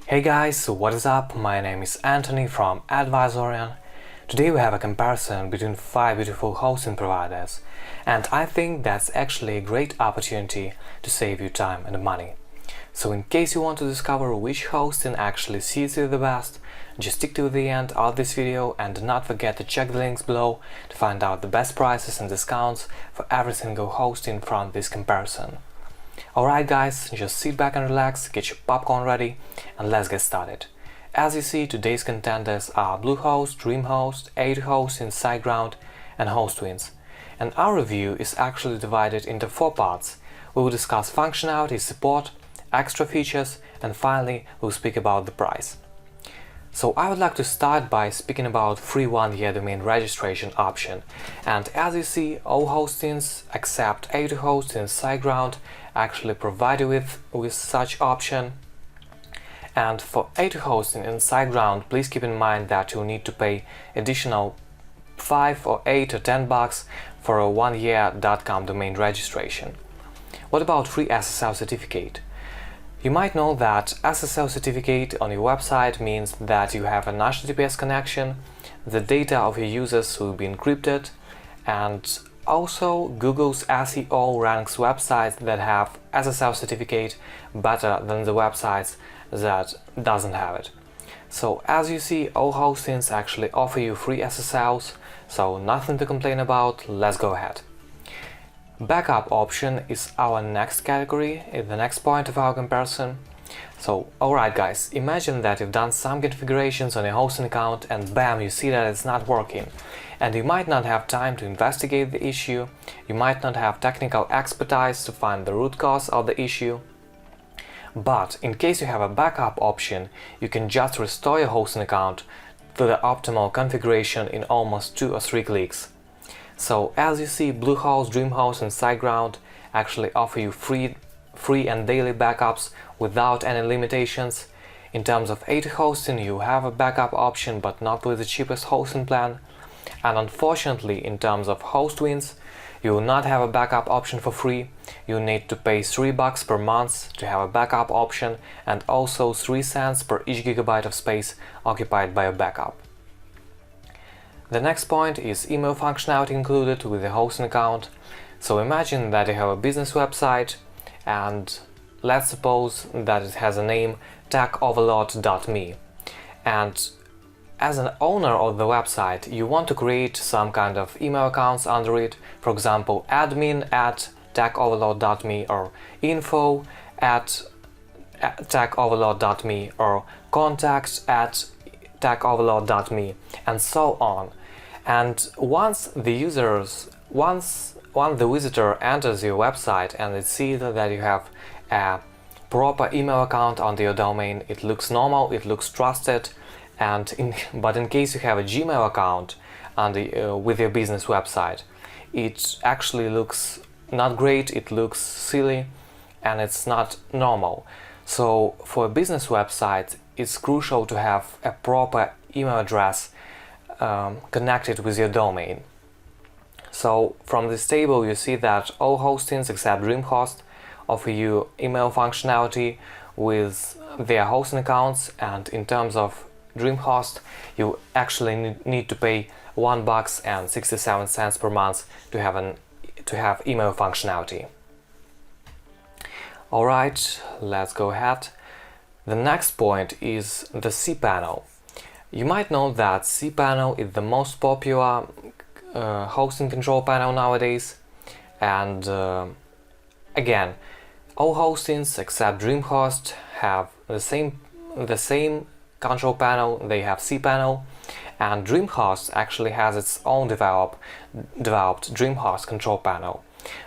Hey guys, what is up? My name is Anthony from Advisorion. Today we have a comparison between 5 beautiful hosting providers, and I think that's actually a great opportunity to save you time and money. So in case you want to discover which hosting actually suits you the best, just stick to the end of this video and do not forget to check the links below to find out the best prices and discounts for every single hosting from this comparison. Alright guys, just sit back and relax, get your popcorn ready, and let's get started. As you see, today's contenders are Bluehost, Dreamhost, Hostwinds, Siteground, and Hostwinds. And our review is actually divided into 4 parts. We will discuss functionality, support, extra features, and finally we'll speak about the price. So I would like to start by speaking about free 1-year domain registration option. And as you see, all hostings except Host and Siteground actually provide you with such option. And for hosting and Siteground, please keep in mind that you'll need to pay additional 5 or 8 or 10 bucks for a 1-year .com domain registration. What about free SSL certificate? You might know that SSL certificate on your website means that you have an HTTPS connection, the data of your users will be encrypted, and also Google's SEO ranks websites that have SSL certificate better than the websites that doesn't have it. So as you see, all hostings actually offer you free SSLs, so nothing to complain about. Let's go ahead. Backup option is our next category, the next point of our comparison. So alright guys, imagine that you've done some configurations on your hosting account and bam, you see that it's not working. And you might not have time to investigate the issue, you might not have technical expertise to find the root cause of the issue. But in case you have a backup option, you can just restore your hosting account to the optimal configuration in almost 2 or 3 clicks. So as you see, Bluehost, Dreamhost and Siteground actually offer you free and daily backups without any limitations. In terms of hosting, you have a backup option but not with the cheapest hosting plan. And unfortunately, in terms of Hostwinds, you will not have a backup option for free. You need to pay 3 bucks per month to have a backup option and also 3 cents per each gigabyte of space occupied by a backup. The next point is email functionality included with the hosting account. So imagine that you have a business website and let's suppose that it has a name techoverload.me, and as an owner of the website you want to create some kind of email accounts under it, for example admin@techoverload.me or info@techoverload.me or contacts@techoverload.me and so on. And once the visitor enters your website and it sees that you have a proper email account under your domain, it looks normal, it looks trusted. But in case you have a Gmail account with your business website, it actually looks not great, it looks silly, and it's not normal. So for a business website, it's crucial to have a proper email address connected with your domain. So from this table you see that all hostings except Dreamhost offer you email functionality with their hosting accounts, and in terms of Dreamhost you actually need to pay $1.67 per month to have email functionality. Alright, let's go ahead. The next point is the cPanel. You might know that cPanel is the most popular hosting control panel nowadays, and again, all hostings except Dreamhost have the same control panel. They have cPanel, and Dreamhost actually has its own developed Dreamhost control panel.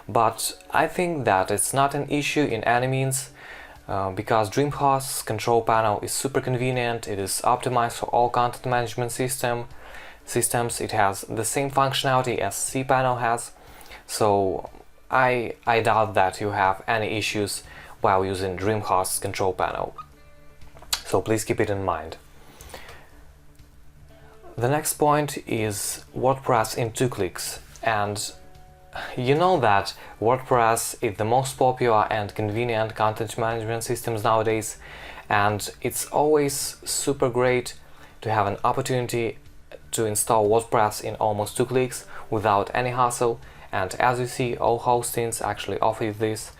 But I think that it's not an issue in any means, because Dreamhost's control panel is super convenient. It is optimized for all content management systems. It has the same functionality as cPanel has, so I doubt that you have any issues while using Dreamhost's control panel. So please keep it in mind. The next point is WordPress in 2 clicks, and you know that WordPress is the most popular and convenient content management systems nowadays, and it's always super great to have an opportunity to install WordPress in almost 2 clicks without any hassle. And as you see, all hostings actually offer you this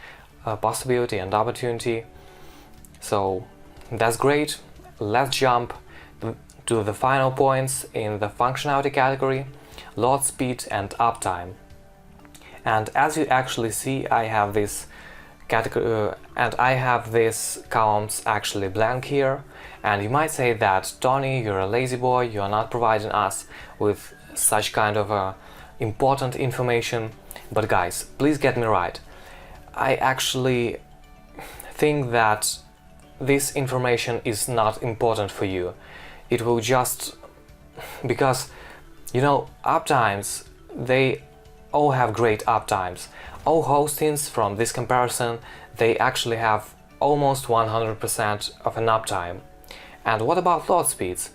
possibility and opportunity. So that's great. Let's jump to the final points in the functionality category: load speed and uptime. And as you actually see, I have this category and I have these columns actually blank here. And you might say that, Tony, you're a lazy boy, you are not providing us with such kind of important information. But guys, please get me right. I actually think that this information is not important for you. It will just, because you know, uptimes, they all have great uptimes. All hostings from this comparison, they actually have almost 100% of an uptime. And what about load speeds?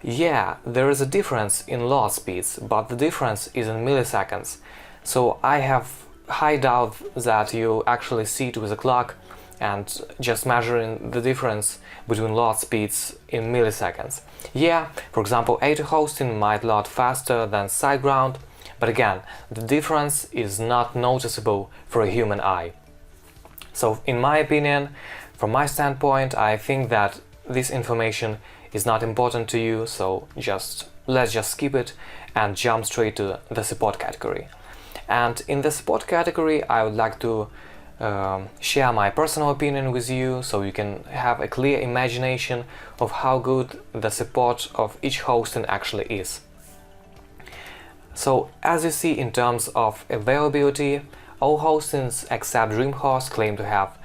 Yeah, there is a difference in load speeds, but the difference is in milliseconds. So I have high doubt that you actually see it with a clock and just measuring the difference between load speeds in milliseconds. Yeah, for example, A2 hosting might load faster than Siteground, but again, the difference is not noticeable for a human eye. So in my opinion, from my standpoint, I think that this information is not important to you, so let's just skip it and jump straight to the support category. And in the support category, I would like to share my personal opinion with you, so you can have a clear imagination of how good the support of each hosting actually is. So as you see, in terms of availability, all hostings except Dreamhost claim to have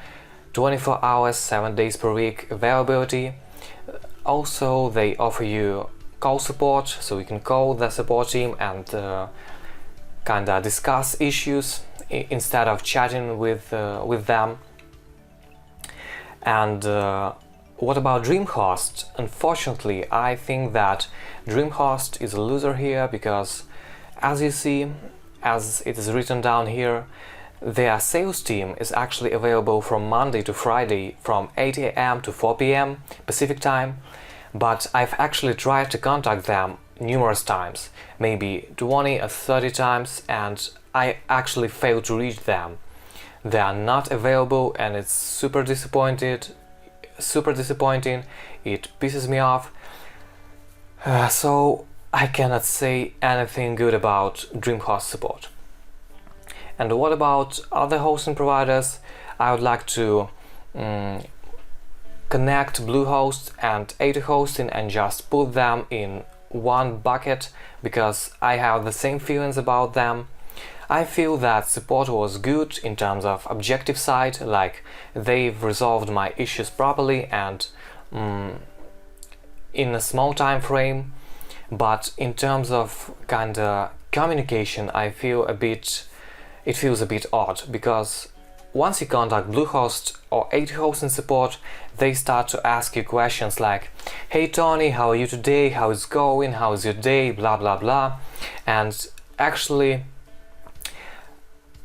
24 hours, 7 days per week availability. Also, they offer you call support, so you can call the support team and kinda discuss issues instead of chatting with them. And what about Dreamhost? Unfortunately, I think that Dreamhost is a loser here, because as you see, as it is written down here, their sales team is actually available from Monday to Friday from 8 AM to 4 PM Pacific time, but I've actually tried to contact them numerous times, maybe 20 or 30 times, and I actually failed to reach them. They are not available, and it's super disappointing. It pisses me off. So I cannot say anything good about Dreamhost support. And what about other hosting providers? I would like to connect Bluehost and A2 hosting and just put them in one bucket, because I have the same feelings about them. I feel that support was good in terms of objective side, like they've resolved my issues properly and in a small time frame. But in terms of kinda communication, it feels a bit odd, because once you contact Bluehost or A2 hosting support, they start to ask you questions like, "Hey Tony, how are you today? How is it going? How is your day? Blah blah blah." And actually,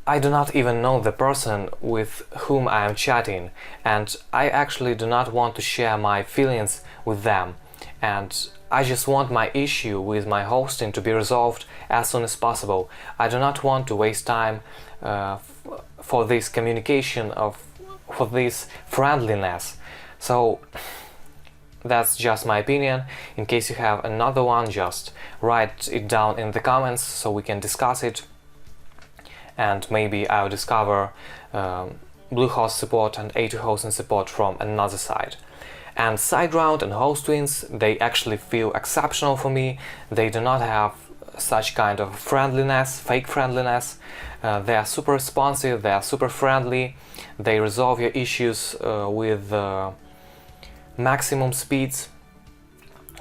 I do not even know the person with whom I am chatting, and I actually do not want to share my feelings with them, and I just want my issue with my hosting to be resolved as soon as possible. I do not want to waste time for this communication, for this friendliness. So that's just my opinion. In case you have another one, just write it down in the comments so we can discuss it, and maybe I'll discover Bluehost support and A2 hosting support from another side. And Siteground and Hostwinds, they actually feel exceptional for me. They do not have such kind of friendliness, fake friendliness. They are super responsive, they are super friendly, they resolve your issues with maximum speeds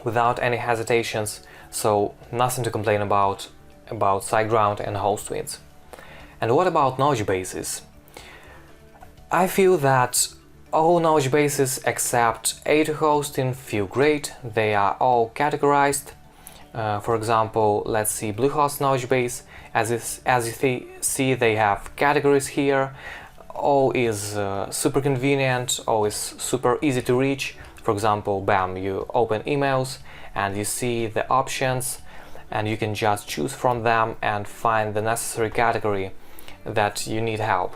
without any hesitations. So nothing to complain about Siteground and Hostwinds. And what about knowledge bases? I feel that all knowledge bases except A2 hosting feel great. They are all categorized. For example, let's see Bluehost knowledge base. As you see, they have categories here. All is super convenient, all is super easy to reach. For example, bam, you open emails and you see the options, and you can just choose from them and find the necessary category that you need help.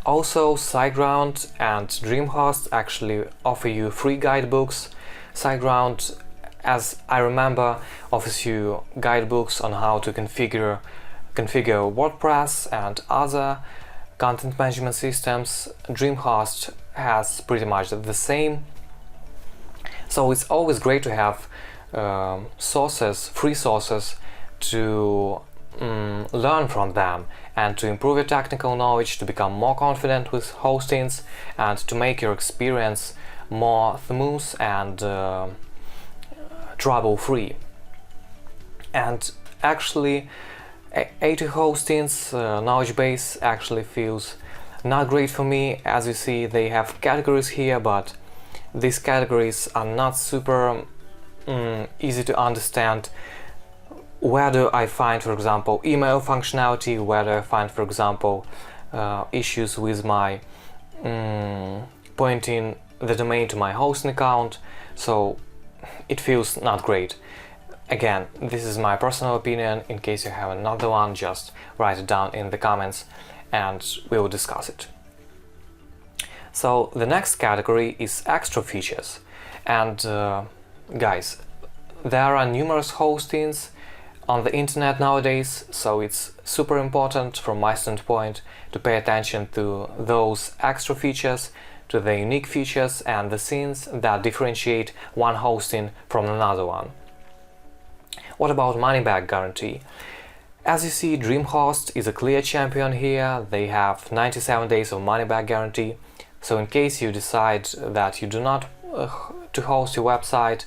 Also, Siteground and Dreamhost actually offer you free guidebooks. Siteground, as I remember, offers you guidebooks on how to configure WordPress and other content management systems. Dreamhost has pretty much the same. So it's always great to have free sources to learn from them and to improve your technical knowledge, to become more confident with hostings, and to make your experience more smooth and trouble-free. And actually, A2 hostings knowledge base actually feels not great for me. As you see, they have categories here, but these categories are not super easy to understand. Where do I find, for example, email functionality? Where do I find, for example, issues with my pointing the domain to my hosting account? So it feels not great. Again, this is my personal opinion. In case you have another one, just write it down in the comments and we will discuss it. So the next category is extra features. And guys, there are numerous hostings on the internet nowadays, so it's super important from my standpoint to pay attention to those extra features, to the unique features and the things that differentiate one hosting from another one. What about money back guarantee? As you see, Dreamhost is a clear champion here. They have 97 days of money back guarantee. So in case you decide that you do not to host your website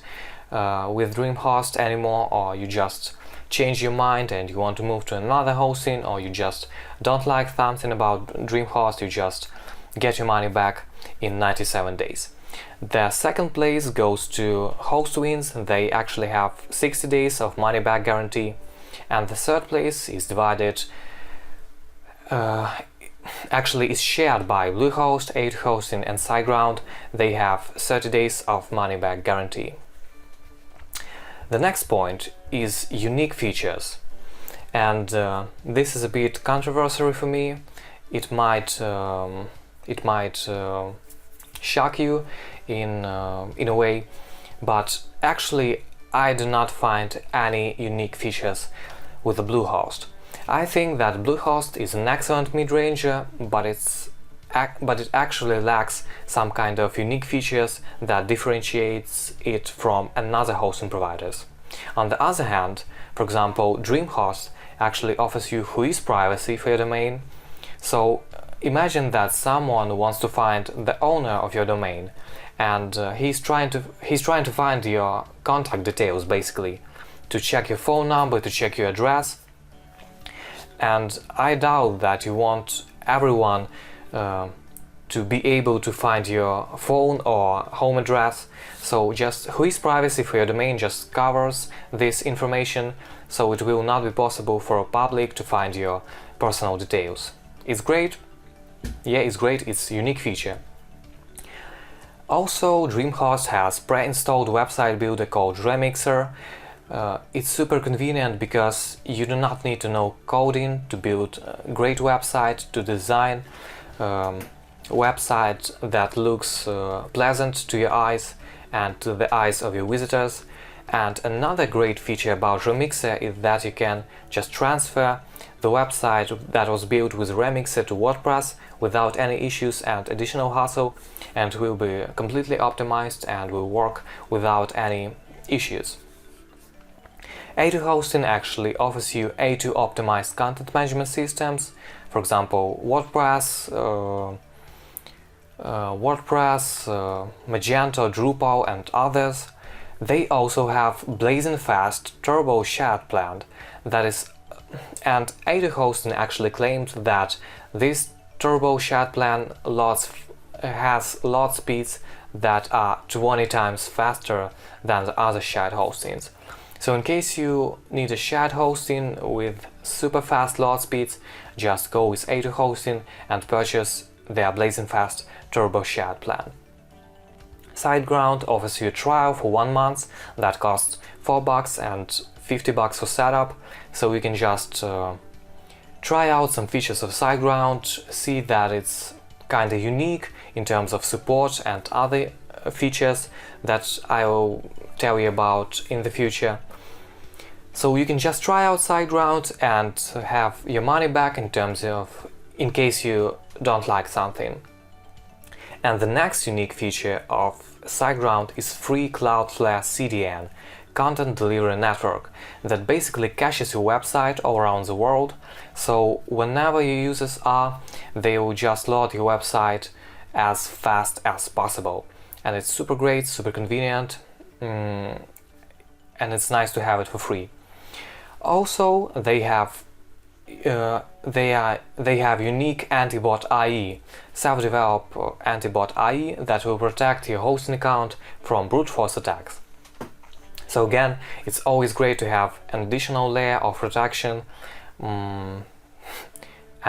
with Dreamhost anymore, or you just change your mind and you want to move to another hosting, or you just don't like something about Dreamhost, you just get your money back in 97 days. The second place goes to Hostwinds. They actually have 60 days of money back guarantee. And the third place is divided, actually is shared by Bluehost, A2 Hosting and Siteground. They have 30 days of money back guarantee. The next point is unique features, and this is a bit controversial for me. It might shock you in a way, but actually I do not find any unique features with the Bluehost. I think that Bluehost is an excellent mid-ranger, but it actually lacks some kind of unique features that differentiates it from another hosting providers. On the other hand, for example, Dreamhost actually offers you whois privacy for your domain. So imagine that someone wants to find the owner of your domain, and he's trying to find your contact details, basically, to check your phone number, to check your address. And I doubt that you want everyone to be able to find your phone or home address. So just whois privacy for your domain just covers this information, so it will not be possible for a public to find your personal details. It's great. Yeah, it's great. It's a unique feature. Also, Dreamhost has pre-installed website builder called Remixer. It's super convenient because you do not need to know coding to build a great website, to design a website that looks pleasant to your eyes and to the eyes of your visitors. And another great feature about Remixer is that you can just transfer the website that was built with Remixer to WordPress without any issues and additional hassle, and will be completely optimized and will work without any issues. A2 Hosting actually offers you A2 optimized content management systems, for example WordPress, Magento, Drupal and others. They also have blazing fast turbo chat plan, and A2 Hosting actually claims that this turbo chat plan has load speeds that are 20 times faster than the other chat hostings. So in case you need a chat hosting with super fast load speeds, just go with A2 Hosting and purchase their blazing fast turbo chat plan. Siteground offers you a trial for 1 month that costs $4 and $50 for setup, so you can just try out some features of Siteground, see that it's kinda unique in terms of support and other features that I will tell you about in the future. So you can just try out Siteground and have your money back in case you don't like something. And the next unique feature of Siteground is free Cloudflare CDN, Content Delivery Network, that basically caches your website all around the world, so whenever your users are, they will just load your website as fast as possible. And it's super great, super convenient, and it's nice to have it for free. Also, they have unique anti-bot IE, self-developed anti-bot IE that will protect your hosting account from brute force attacks. So again, it's always great to have an additional layer of protection, and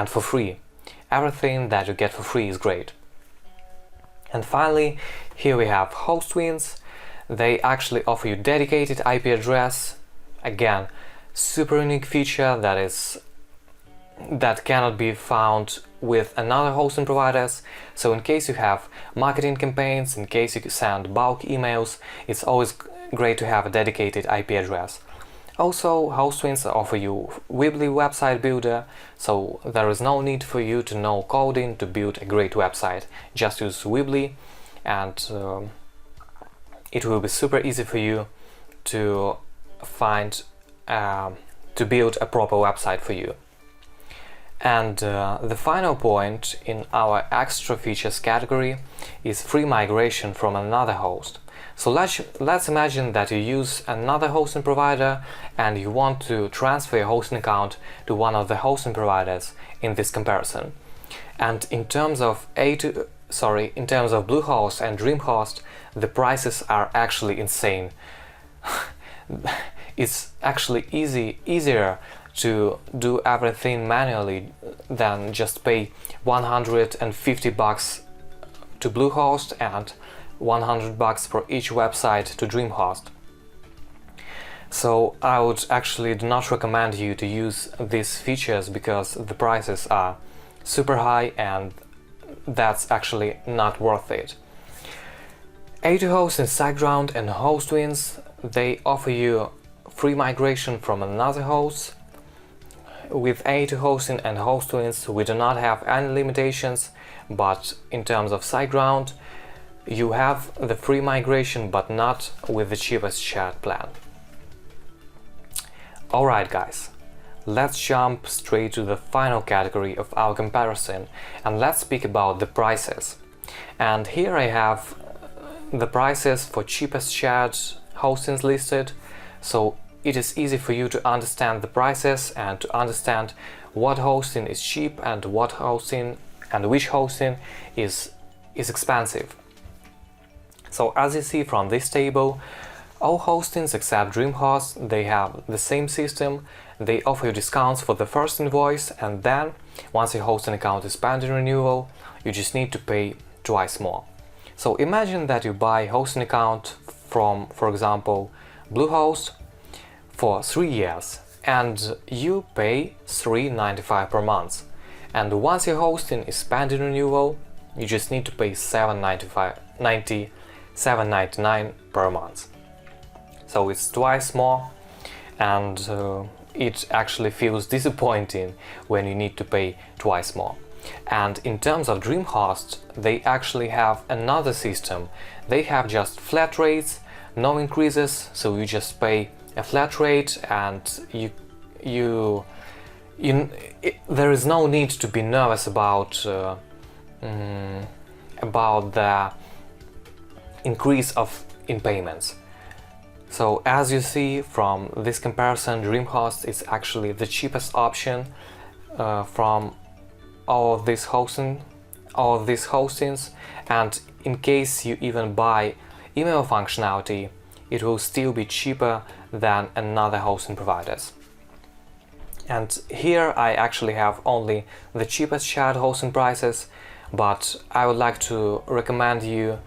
for free. Everything that you get for free is great. And finally, here we have Hostwinds. They actually offer you dedicated IP address. Again, super unique feature that cannot be found with another hosting providers. So in case you have marketing campaigns, in case you send bulk emails, it's always great to have a dedicated IP address. Also, Hostwinds offer you Weebly website builder, so there is no need for you to know coding to build a great website. Just use Weebly and it will be super easy for you to build a proper website for you. And the final point in our extra features category is free migration from another host. So let's imagine that you use another hosting provider and you want to transfer your hosting account to one of the hosting providers in this comparison. And in terms of Bluehost and Dreamhost, the prices are actually insane. It's actually easier to do everything manually than just pay $150 to Bluehost and $100 for each website to Dreamhost. So I would actually do not recommend you to use these features because the prices are super high and that's actually not worth it. A2Host and Siteground and Hostwinds, they offer you free migration from another host. With A2Hosting and Hostwinds we do not have any limitations, but in terms of Siteground you have the free migration but not with the cheapest shared plan. Alright guys, let's jump straight to the final category of our comparison and let's speak about the prices. And here I have the prices for cheapest shared hostings listed, so it is easy for you to understand the prices and to understand what hosting is cheap and what hosting and which hosting is expensive. So as you see from this table, all hostings except Dreamhost, they have the same system. They offer you discounts for the first invoice, and then once your hosting account is pending renewal, you just need to pay twice more. So imagine that you buy a hosting account from, for example, Bluehost for 3 years and you pay $3.95 per month, and once your hosting is pending renewal, you just need to pay $7.99 per month. So it's twice more, and it actually feels disappointing when you need to pay twice more. And in terms of Dreamhost, they actually have another system. They have just flat rates, no increases, so you just pay a flat rate and there is no need to be nervous about the increase in payments. So as you see from this comparison, Dreamhost is actually the cheapest option from all of these hostings, and in case you even buy email functionality, it will still be cheaper than another hosting providers. And here I actually have only the cheapest shared hosting prices, but I would like to recommend you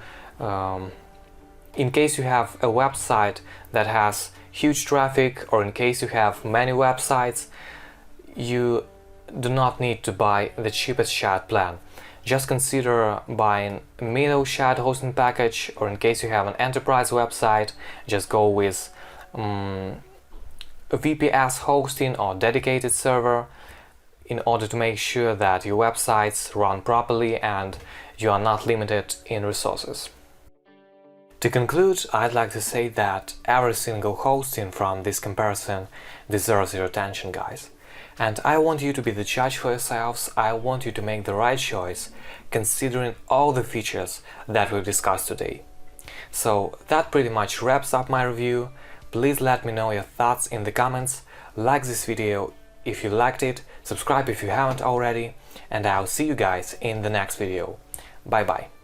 in case you have a website that has huge traffic, or in case you have many websites, you do not need to buy the cheapest shared plan. Just consider buying a middle shared hosting package, or in case you have an enterprise website, just go with VPS hosting or dedicated server in order to make sure that your websites run properly and you are not limited in resources. To conclude, I'd like to say that every single hosting from this comparison deserves your attention, guys. And I want you to be the judge for yourselves. I want you to make the right choice, considering all the features that we've discussed today. So that pretty much wraps up my review. Please let me know your thoughts in the comments, like this video if you liked it, subscribe if you haven't already, and I'll see you guys in the next video. Bye bye.